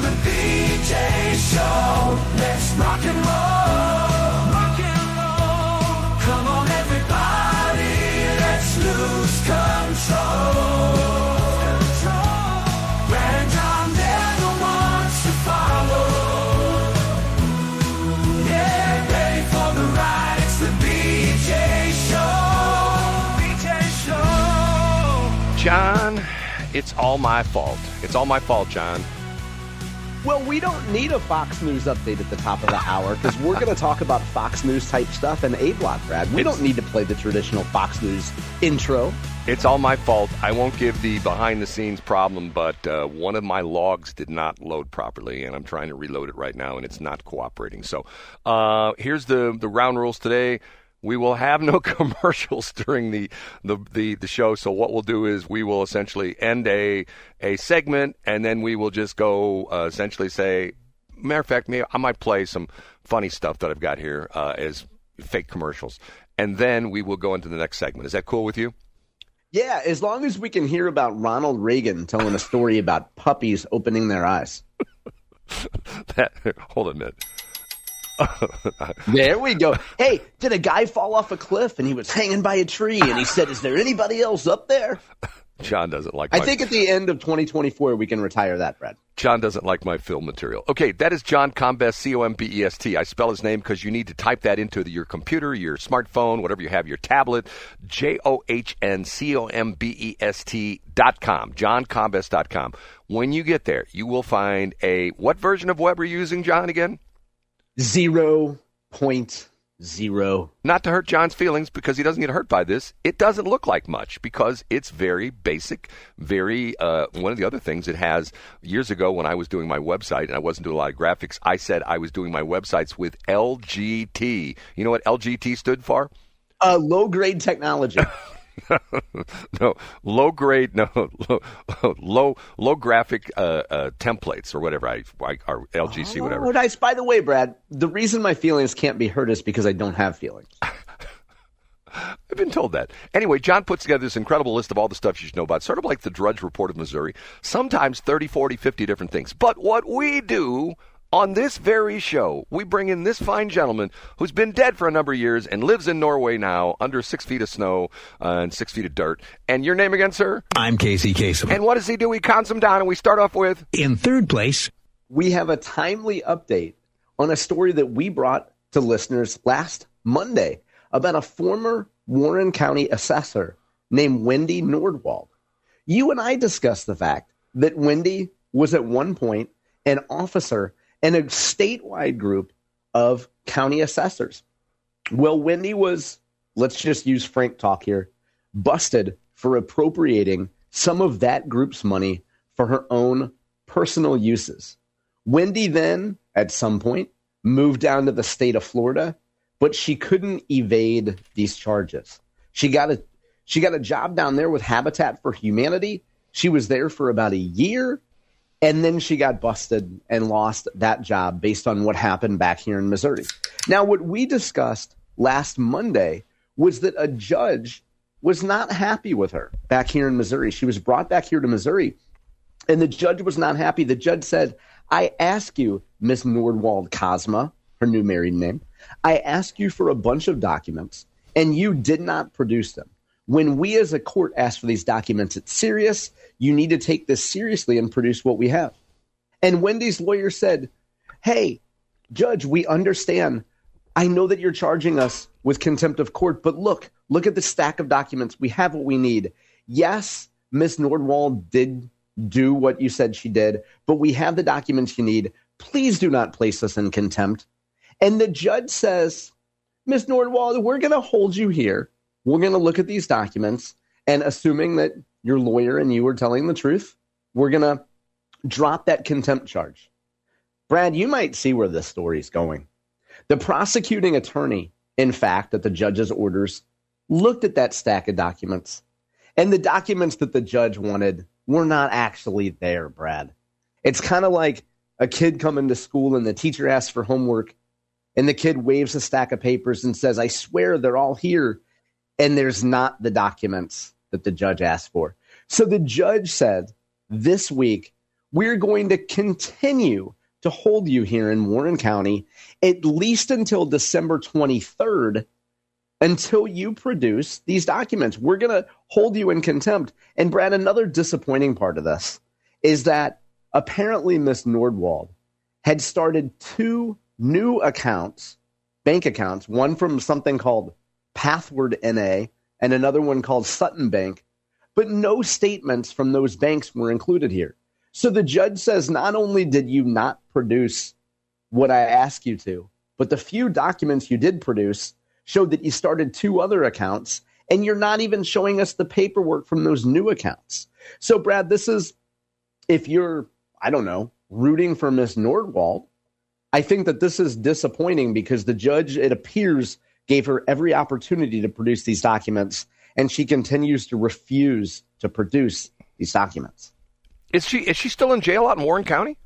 the BJ Show. Let's rock and roll. Rock and roll. Come on, everybody. Let's lose control. Brad and John, they're the ones to follow. Yeah, ready for the ride. It's the BJ Show. BJ Show. John, it's all my fault. It's all my fault, John. Well, we don't need a Fox News update at the top of the hour because we're going to talk about Fox News type stuff and A-Block, Brad. We don't need to play the traditional Fox News intro. It's all my fault. I won't give the behind-the-scenes problem, but one of my logs did not load properly, and I'm trying to reload it right now, and it's not cooperating. So here's the round rules today. We will have no commercials during the show, so what we'll do is we will essentially end a segment, and then we will just go essentially say, matter of fact, I might play some funny stuff that I've got here as fake commercials, and then we will go into the next segment. Is that cool with you? Yeah, as long as we can hear about Ronald Reagan telling a story about puppies opening their eyes. Hold on a minute. There we go. Hey, did a guy fall off a cliff and he was hanging by a tree and he said, is there anybody else up there? John doesn't like I think at the end of 2024 we can retire that, Brad. John doesn't like my film material. Okay, that is John Combest, C-O-M-B-E-S-T. I spell his name because you need to type that into your computer, your smartphone, whatever you have, your tablet, JOHNCOMBEST.com, johncombest.com. When you get there, you will find what version of web are you using, John, again? 0.0. Not to hurt John's feelings because he doesn't get hurt by this. It doesn't look like much because it's very basic, very one of the other things it has years ago when I was doing my website and I wasn't doing a lot of graphics, I said I was doing my websites with LGT. You know what LGT stood for? Low-grade technology. No, low graphic templates or whatever, or LGC, whatever. Oh, nice. By the way, Brad, the reason my feelings can't be hurt is because I don't have feelings. I've been told that. Anyway, John puts together this incredible list of all the stuff you should know about, sort of like the Drudge Report of Missouri, sometimes 30, 40, 50 different things. But what we do on this very show, we bring in this fine gentleman who's been dead for a number of years and lives in Norway now under 6 feet of snow and 6 feet of dirt. And your name again, sir? I'm Casey Kasem. And what does he do? He counts them down, and we start off with? In third place, we have a timely update on a story that we brought to listeners last Monday about a former Warren County assessor named Wendy Nordwald. You and I discussed the fact that Wendy was at one point an officer and a statewide group of county assessors. Well, Wendy was, let's just use frank talk here, busted for appropriating some of that group's money for her own personal uses. Wendy then, at some point, moved down to the state of Florida, but she couldn't evade these charges. She got a job down there with Habitat for Humanity. She was there for about a year. And then she got busted and lost that job based on what happened back here in Missouri. Now, what we discussed last Monday was that a judge was not happy with her back here in Missouri. She was brought back here to Missouri, and the judge was not happy. The judge said, I ask you, Miss Nordwald Kozma, her new married name, I ask you for a bunch of documents, and you did not produce them. When we as a court ask for these documents, it's serious. You need to take this seriously and produce what we have. And Wendy's lawyer said, hey, judge, we understand. I know that you're charging us with contempt of court, but look at the stack of documents. We have what we need. Yes, Miss Nordwald did do what you said she did, but we have the documents you need. Please do not place us in contempt. And the judge says, Miss Nordwald, we're going to hold you here. We're going to look at these documents, and assuming that your lawyer and you are telling the truth, we're going to drop that contempt charge. Brad, you might see where this story is going. The prosecuting attorney, in fact, at the judge's orders, looked at that stack of documents, and the documents that the judge wanted were not actually there, Brad. It's kind of like a kid coming to school and the teacher asks for homework, and the kid waves a stack of papers and says, I swear they're all here. And there's not the documents that the judge asked for. So the judge said, this week, we're going to continue to hold you here in Warren County at least until December 23rd until you produce these documents. We're going to hold you in contempt. And Brad, another disappointing part of this is that apparently Miss Nordwald had started 2 new accounts, bank accounts, one from something called Pathward NA and another one called Sutton Bank, but no statements from those banks were included here. So the judge says not only did you not produce what I asked you to, but the few documents you did produce showed that you started 2 other accounts, and you're not even showing us the paperwork from those new accounts. So, Brad, this is, if you're, I don't know, rooting for Miss Nordwald, I think that this is disappointing because the judge, it appears, gave her every opportunity to produce these documents, and she continues to refuse to produce these documents. Is she still in jail out in Warren County?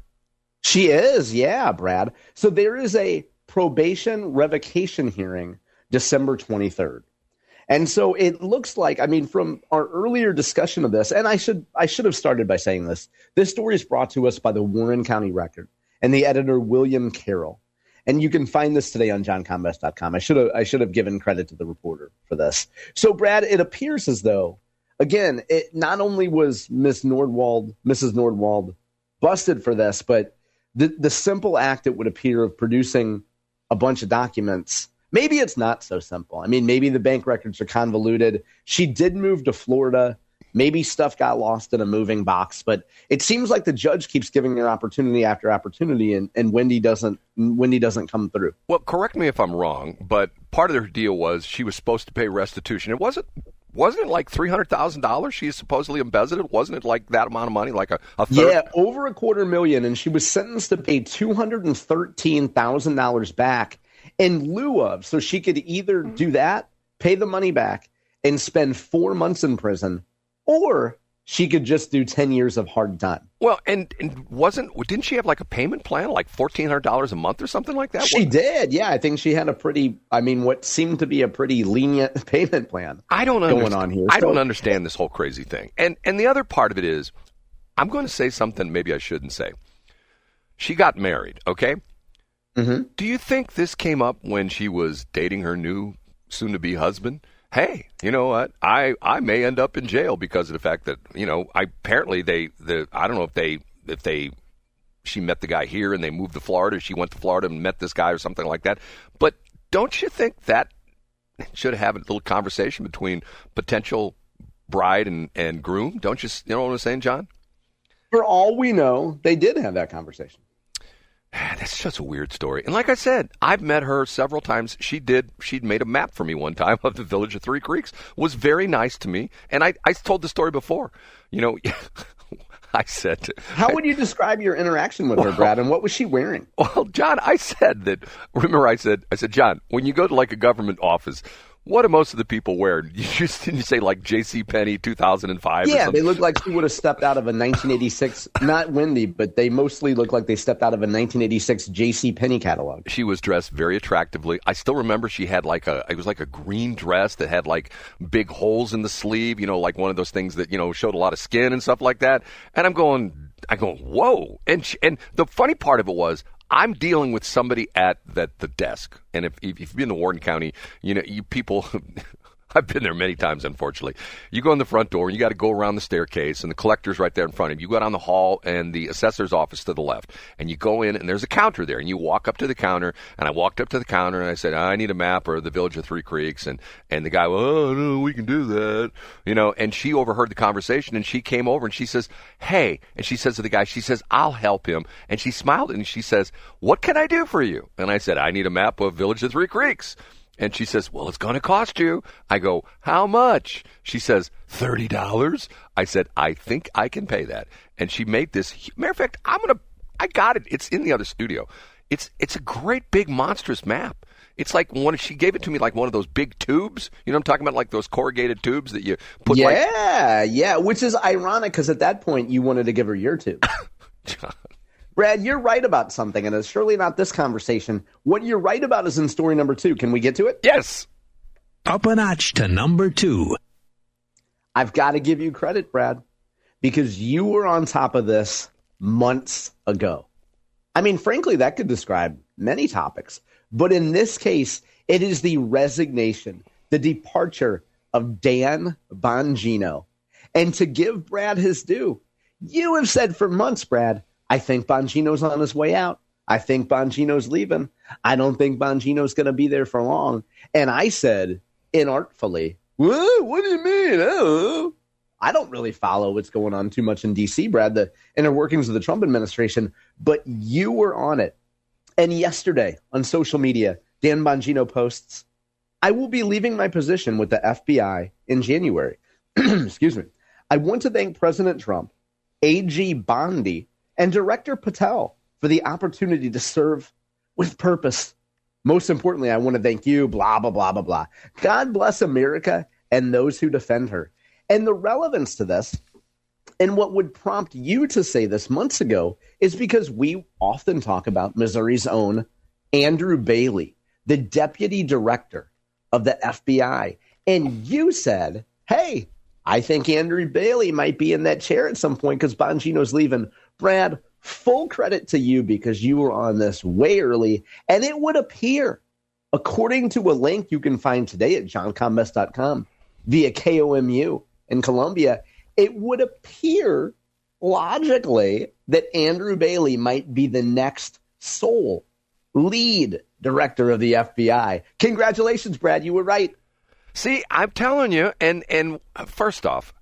She is, yeah, Brad. So there is a probation revocation hearing December 23rd. And so it looks like, I mean, from our earlier discussion of this, and I should have started by saying this story is brought to us by the Warren County Record and the editor William Carroll. And you can find this today on johncombest.com. I should have given credit to the reporter for this. So, Brad, it appears as though, again, it not only was Mrs. Nordwald busted for this, but the simple act, it would appear, of producing a bunch of documents, maybe it's not so simple. I mean, maybe the bank records are convoluted. She did move to Florida. Maybe stuff got lost in a moving box, but it seems like the judge keeps giving her opportunity after opportunity, and Wendy doesn't come through. Well, correct me if I'm wrong, but part of her deal was she was supposed to pay restitution. Wasn't it like $300,000 she supposedly embezzled? Wasn't it like that amount of money, like a third? Yeah, over $250,000, and she was sentenced to pay $213,000 back in lieu of, so she could either do that, pay the money back, and spend 4 months in prison, or she could just do 10 years of hard time. Well, and didn't she have like a payment plan, like $1,400 a month or something like that? She did, yeah. I think she had what seemed to be a pretty lenient payment plan. I don't understand this whole crazy thing. And the other part of it is, I'm going to say something maybe I shouldn't say. She got married, okay? Mm-hmm. Do you think this came up when she was dating her new soon-to-be husband? Hey, you know what? I may end up in jail because of the fact that, apparently I don't know if she met the guy here and they moved to Florida, she went to Florida and met this guy or something like that. But don't you think that should have a little conversation between potential bride and groom? Don't you know what I'm saying, John? For all we know, they did have that conversation. That's such a weird story. And like I said, I've met her several times. She'd made a map for me one time of the village of Three Creeks. Was very nice to me. And I told the story before. I said... How would you describe your interaction with her, Brad, and what was she wearing? Well, John, I said, John, when you go to like a government office, what do most of the people wear? Didn't you say like J.C. Penney 2005? Yeah, they look like she would have stepped out of a 1986, not Wendy, but they mostly look like they stepped out of a 1986 J.C. Penney catalog. She was dressed very attractively. I still remember she had it was like a green dress that had like big holes in the sleeve, like one of those things that, showed a lot of skin and stuff like that. And I'm going, whoa. And the funny part of it was, I'm dealing with somebody at the desk, and if you've been to Warren County, you people, I've been there many times, unfortunately. You go in the front door, and you got to go around the staircase, and the collector's right there in front of you. You go down the hall, and the assessor's office to the left, and you go in, and there's a counter there, and you walk up to the counter, and I walked up to the counter, and I said, I need a map of the village of Three Creeks, and the guy, oh, no, we can do that, and she overheard the conversation, and she came over, and she says, hey, and she says to the guy, she says, I'll help him, and she smiled, and she says, what can I do for you? And I said, I need a map of village of Three Creeks. And she says, well, it's going to cost you. I go, how much? She says, $30. I said, I think I can pay that. And she made this. Matter of fact, I got it. It's in the other studio. It's a great big monstrous map. It's like she gave it to me like one of those big tubes. You know what I'm talking about? Like those corrugated tubes that you put Yeah, which is ironic because at that point you wanted to give her your tube. Brad, you're right about something, and it's surely not this conversation. What you're right about is in story number 2. Can we get to it? Yes. Up a notch to number 2. I've got to give you credit, Brad, because you were on top of this months ago. I mean, frankly, that could describe many topics. But in this case, it is the resignation, the departure of Dan Bongino. And to give Brad his due, you have said for months, Brad, I think Bongino's on his way out. I think Bongino's leaving. I don't think Bongino's going to be there for long. And I said, inartfully, what do you mean? Oh. I don't really follow what's going on too much in D.C., Brad, the inner workings of the Trump administration, but you were on it. And yesterday on social media, Dan Bongino posts, I will be leaving my position with the FBI in January. Excuse me. I want to thank President Trump, AG Bondi, and Director Patel for the opportunity to serve with purpose. Most importantly, I want to thank you, blah, blah, blah, blah, blah. God bless America and those who defend her. And the relevance to this, and what would prompt you to say this months ago, is because we often talk about Missouri's own Andrew Bailey, the deputy director of the FBI. And you said, hey, I think Andrew Bailey might be in that chair at some point because Bongino's leaving. Brad, full credit to you because you were on this way early. And it would appear, according to a link you can find today at johncombest.com via KOMU in Columbia, it would appear logically that Andrew Bailey might be the next sole lead director of the FBI. Congratulations, Brad. You were right. See, I'm telling you, and first off,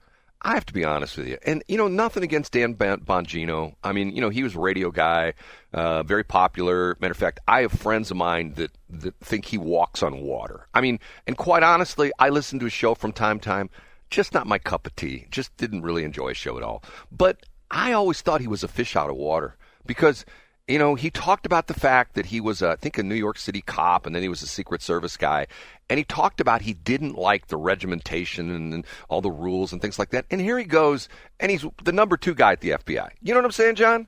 I have to be honest with you. And, nothing against Dan Bongino. I mean, he was a radio guy, very popular. Matter of fact, I have friends of mine that think he walks on water. I mean, and quite honestly, I listen to his show from time to time. Just not my cup of tea. Just didn't really enjoy his show at all. But I always thought he was a fish out of water because, he talked about the fact that he was, I think, a New York City cop, and then he was a Secret Service guy. And he talked about he didn't like the regimentation and all the rules and things like that. And here he goes, and he's the number 2 guy at the FBI. You know what I'm saying, John?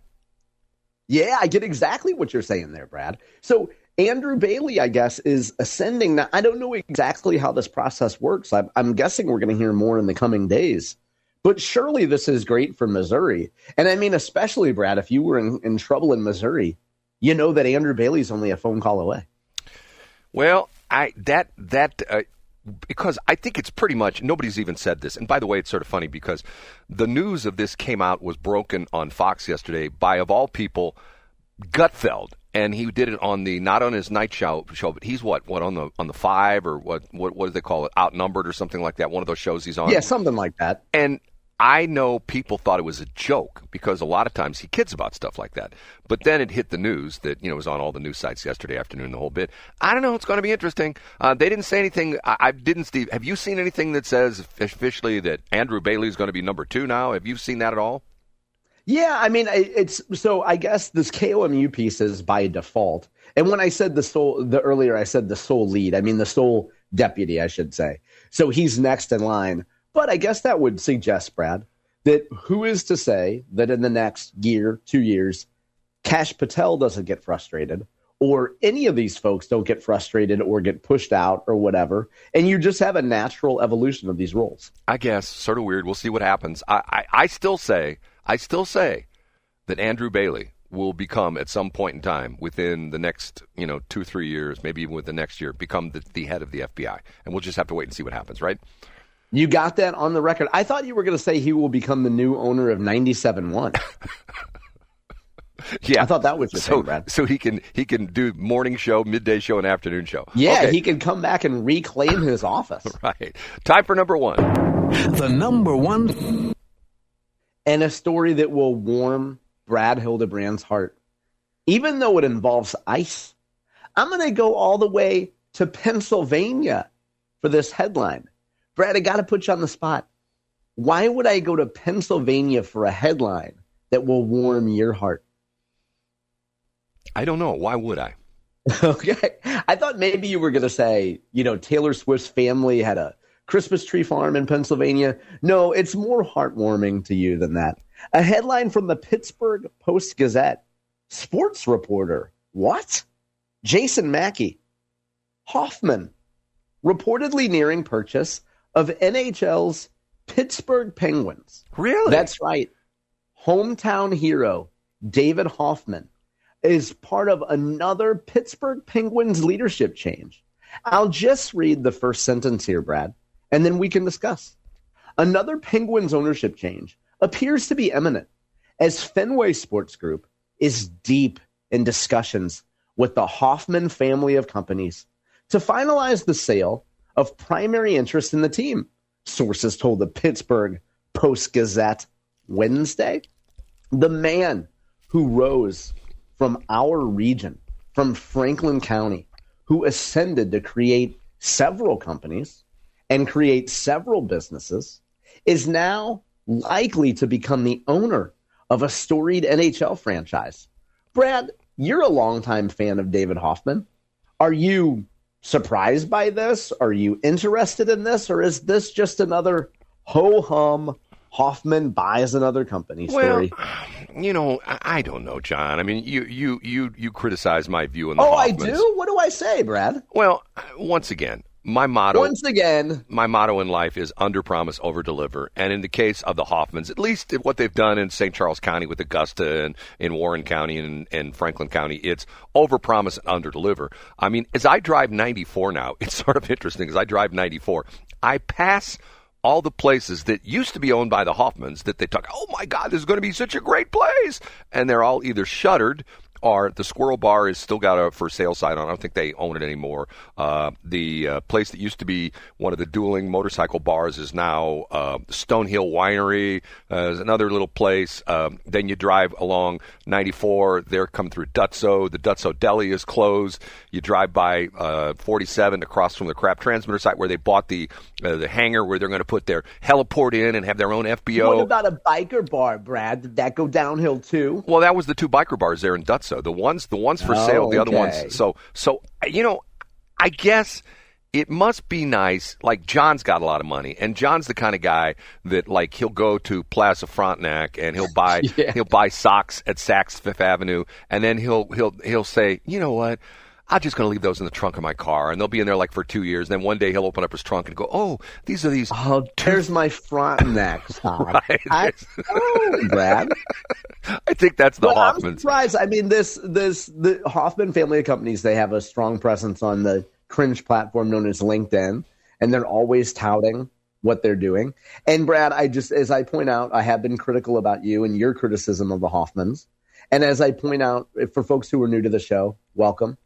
Yeah, I get exactly what you're saying there, Brad. So Andrew Bailey, I guess, is ascending. Now, I don't know exactly how this process works. I'm guessing we're going to hear more in the coming days. But surely this is great for Missouri. And I mean, especially, Brad, if you were in trouble in Missouri, you know that Andrew Bailey's only a phone call away. Well, because I think it's pretty much, nobody's even said this. And by the way, it's sort of funny because the news of this was broken on Fox yesterday by, of all people, Gutfeld. And he did it on not on his night show, but he's what on the 5 or what do they call it? Outnumbered or something like that. One of those shows he's on. Yeah, something like that. And I know people thought it was a joke because a lot of times he kids about stuff like that. But then it hit the news that, it was on all the news sites yesterday afternoon, the whole bit. I don't know. It's going to be interesting. They didn't say anything. I didn't, Steve. Have you seen anything that says officially that Andrew Bailey is going to be number 2 now? Have you seen that at all? Yeah, I mean, so I guess this KOMU piece is by default. And when I said earlier I said the sole lead, I mean the sole deputy, I should say. So he's next in line. But I guess that would suggest, Brad, that who is to say that in the next year, 2 years, Kash Patel doesn't get frustrated or any of these folks don't get frustrated or get pushed out or whatever. And you just have a natural evolution of these roles. I guess. Sort of weird. We'll see what happens. I still say that Andrew Bailey will become at some point in time within the next, 2-3 years, maybe even with the next year, become the head of the FBI. And we'll just have to wait and see what happens, right? You got that on the record. I thought you were going to say he will become the new owner of 97.1. Yeah, I thought that was your thing, Brad. So he can do morning show, midday show, and afternoon show. Yeah, okay. He can come back and reclaim his office. Right. Time for number 1. The number 1. And a story that will warm Brad Hildebrand's heart, even though it involves ice. I'm going to go all the way to Pennsylvania for this headline. Brad, I got to put you on the spot. Why would I go to Pennsylvania for a headline that will warm your heart? I don't know. Why would I? Okay. I thought maybe you were going to say, Taylor Swift's family had a Christmas tree farm in Pennsylvania. No, it's more heartwarming to you than that. A headline from the Pittsburgh Post-Gazette. Sports reporter. What? Jason Mackey. Hoffmann. Reportedly nearing purchase of NHL's Pittsburgh Penguins. Really? That's right. Hometown hero David Hoffmann, is part of another Pittsburgh Penguins leadership change. I'll just read the first sentence here, Brad, and then we can discuss. Another Penguins ownership change appears to be imminent as Fenway Sports Group is deep in discussions with the Hoffmann family of companies to finalize the sale of primary interest in the team, sources told the Pittsburgh Post-Gazette Wednesday. The man who rose from our region, from Franklin County, who ascended to create several companies and create several businesses, is now likely to become the owner of a storied NHL franchise. Brad, you're a longtime fan of David Hoffmann. Are you surprised by this? Are you interested in this? Or is this just another ho-hum Hoffmann buys another company story? Well, I don't know, John. I mean, you criticize my view on the Hoffmanns. I do? What do I say, Brad? Well, once again, my motto in life is under promise, over deliver. And in the case of the Hoffmanns, at least what they've done in St. Charles County with Augusta and in Warren County and Franklin County, it's over promise and under deliver. I mean, as I drive 94 now, it's sort of interesting. As I drive 94, I pass all the places that used to be owned by the Hoffmanns that they talk, oh my God, this is going to be such a great place. And they're all either shuttered or the Squirrel Bar is still got a for sale sign on. I don't think they own it anymore. The place that used to be one of the dueling motorcycle bars is now Stonehill Winery. Is another little place. Then you drive along 94. They're coming through Dutso. The Dutso Deli is closed. You drive by 47 across from the crap transmitter site where they bought the hangar where they're going to put their heliport in and have their own FBO. What about a biker bar, Brad? Did that go downhill too? Well, that was the two biker bars there in Dutso. The ones for sale, the other ones. So I guess it must be nice. Like John's got a lot of money, and John's the kind of guy that like he'll go to Plaza Frontenac and he'll buy he'll buy socks at Saks Fifth Avenue, and then he'll say, you know what? I'm just going to leave those in the trunk of my car, and they'll be in there like for 2 years. Then one day he'll open up his trunk and go, "Oh, these are these." Oh, there's my Frontenac sock. Right. Brad. I think that's the Hoffmanns. I'm surprised. I mean, the Hoffmann family of companies, they have a strong presence on the cringe platform known as LinkedIn, and they're always touting what they're doing. And Brad, as I point out, I have been critical about you and your criticism of the Hoffmanns. And as I point out, for folks who are new to the show, welcome.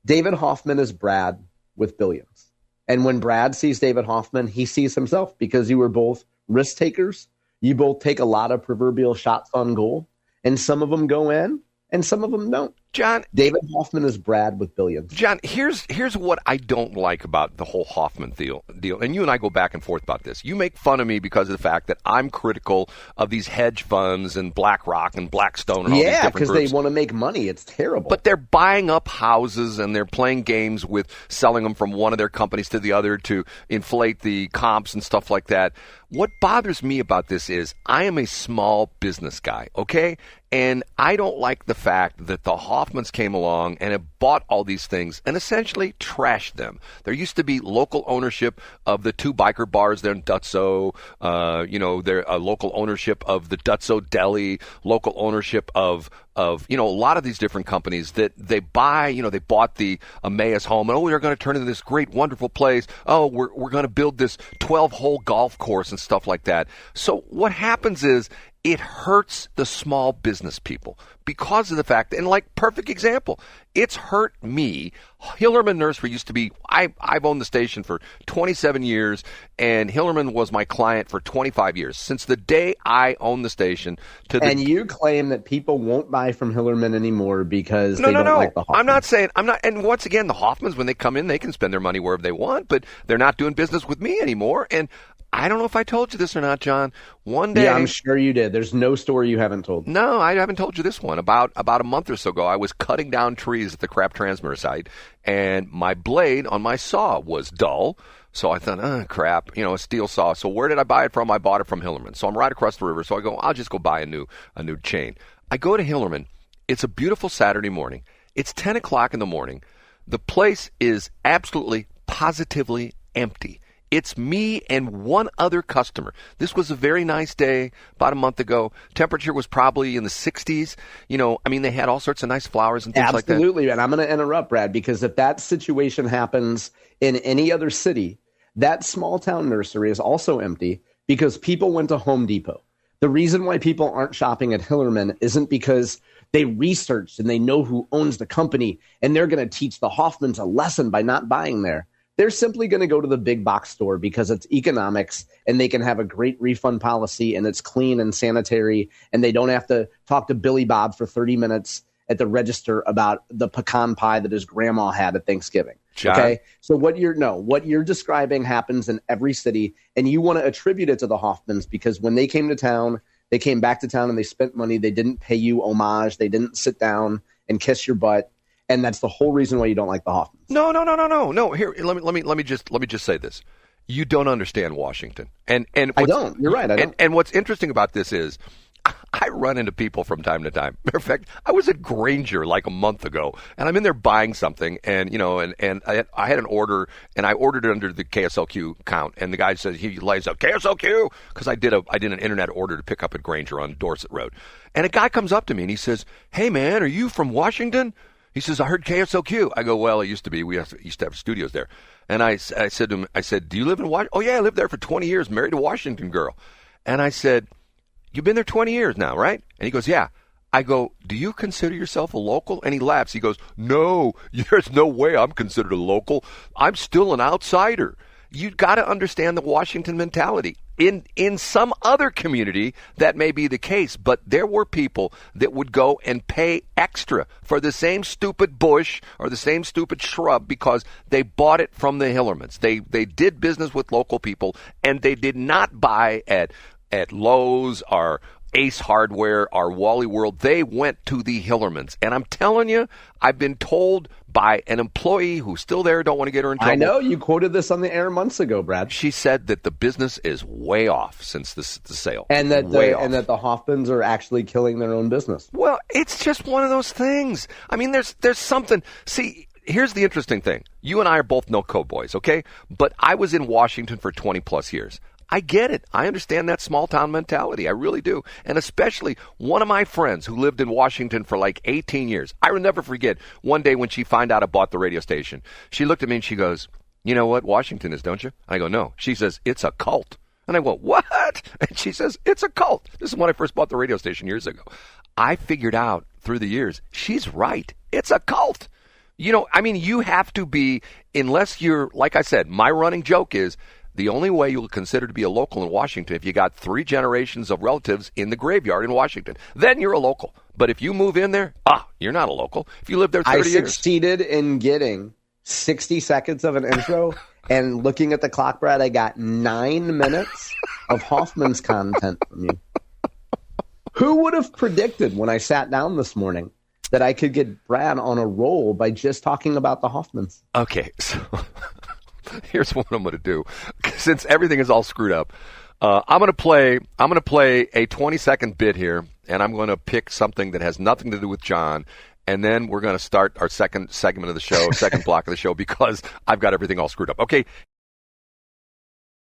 David Hoffmann is Brad with billions. And when Brad sees David Hoffmann, he sees himself because you were both risk takers. You both take a lot of proverbial shots on goal, and some of them go in and some of them don't. John, David Hoffmann is Brad with billions. John, here's what I don't like about the whole Hoffmann deal. And you and I go back and forth about this. You make fun of me because of the fact that I'm critical of these hedge funds and BlackRock and Blackstone and all these different groups. Yeah, because they want to make money. It's terrible. But they're buying up houses and they're playing games with selling them from one of their companies to the other to inflate the comps and stuff like that. What bothers me about this is I am a small business guy, okay? And I don't like the fact that the Hoffmanns came along and have bought all these things and essentially trashed them. There used to be local ownership of the two biker bars there in Dutso, there local ownership of the Dutso Deli, local ownership of a lot of these different companies that they buy. They bought the Emmaus home, and they're going to turn into this great, wonderful place. Oh, we're going to build this 12-hole golf course and stuff like that. So what happens is it hurts the small business people because of the fact, and like perfect example, it's hurt me. Hillermann Nursery used to be, I've owned the station for 27 years, and Hillermann was my client for 25 years. Since the day I owned the station to the... And you claim that people won't buy from Hillermann anymore because they don't like the Hoffmanns. I'm not, and once again, the Hoffmanns, when they come in, they can spend their money wherever they want, but they're not doing business with me anymore, and I don't know if I told you this or not, John. One day... Yeah, I'm sure you did. There's no story you haven't told. No, I haven't told you this one. About a month or so ago, I was cutting down trees at the crap transmitter site, and my blade on my saw was dull. So I thought, crap, a steel saw. So where did I buy it from? I bought it from Hillermann. So I'm right across the river. So I go, I'll just go buy a new chain. I go to Hillermann. It's a beautiful Saturday morning. It's 10 o'clock in the morning. The place is absolutely, positively empty. It's me and one other customer. This was a very nice day about a month ago. Temperature was probably in the 60s. They had all sorts of nice flowers and things like that. Absolutely, and I'm going to interrupt, Brad, because if that situation happens in any other city, that small town nursery is also empty because people went to Home Depot. The reason why people aren't shopping at Hillerman isn't because they researched and they know who owns the company and they're going to teach the Hoffmanns a lesson by not buying there. They're simply going to go to the big box store because it's economics and they can have a great refund policy and it's clean and sanitary and they don't have to talk to Billy Bob for 30 minutes at the register about the pecan pie that his grandma had at Thanksgiving. John. Okay. So what you're describing happens in every city, and you want to attribute it to the Hoffmanns because when they came to town, they came back to town and they spent money. They didn't pay you homage. They didn't sit down and kiss your butt. And that's the whole reason why you don't like the Hoffmanns. No. Here, let me just say this. You don't understand Washington, and I don't. You're right. I don't. And what's interesting about this is, I run into people from time to time. Matter of fact, I was at Granger like a month ago, and I'm in there buying something, and I had an order, and I ordered it under the KSLQ count, and the guy said he lays out KSLQ because I did an internet order to pick up at Granger on Dorset Road, and a guy comes up to me and he says, "Hey man, are you from Washington?" He says, "I heard KSLQ." I go, "Well, it used to be. We used to have studios there." And I said to him, "Do you live in Washington?" "Oh yeah, I lived there for 20 years, married a Washington girl." And I said, "You've been there 20 years now, right?" And he goes, "Yeah." I go, "Do you consider yourself a local?" And he laughs. He goes, "No, there's no way I'm considered a local. I'm still an outsider." You've got to understand the Washington mentality. In some other community, that may be the case, but there were people that would go and pay extra for the same stupid bush or the same stupid shrub because they bought it from the Hillermans. They did business with local people, and they did not buy at Lowe's or Ace Hardware or Wally World. They went to the Hillermans. And I'm telling you, I've been told by an employee who's still there, don't want to get her in trouble. I know. You quoted this on the air months ago, Brad. She said that the business is way off since the sale. And that the Hoffmanns are actually killing their own business. Well, it's just one of those things. I mean, there's something. See, here's the interesting thing. You and I are both no boys, okay? But I was in Washington for 20 plus years. I get it. I understand that small town mentality. I really do. And especially one of my friends who lived in Washington for like 18 years. I will never forget one day when she found out I bought the radio station. She looked at me and she goes, "You know what Washington is, don't you?" I go, "No." She says, "It's a cult." And I went, "What?" And she says, "It's a cult." This is when I first bought the radio station years ago. I figured out through the years, she's right. It's a cult. You have to be, unless you're, like I said, my running joke is, the only way you'll consider to be a local in Washington if you got 3 generations of relatives in the graveyard in Washington. Then you're a local. But if you move in there, you're not a local. If you live there 30 years. I succeeded in getting 60 seconds of an intro, and looking at the clock, Brad, I got 9 minutes of Hoffmanns content from you. Who would have predicted when I sat down this morning that I could get Brad on a roll by just talking about the Hoffmanns? Okay, so here's what I'm going to do. Since everything is all screwed up, I'm going to play a 20-second bit here, and I'm going to pick something that has nothing to do with John, and then we're going to start our second segment of the show, second block of the show, because I've got everything all screwed up. Okay,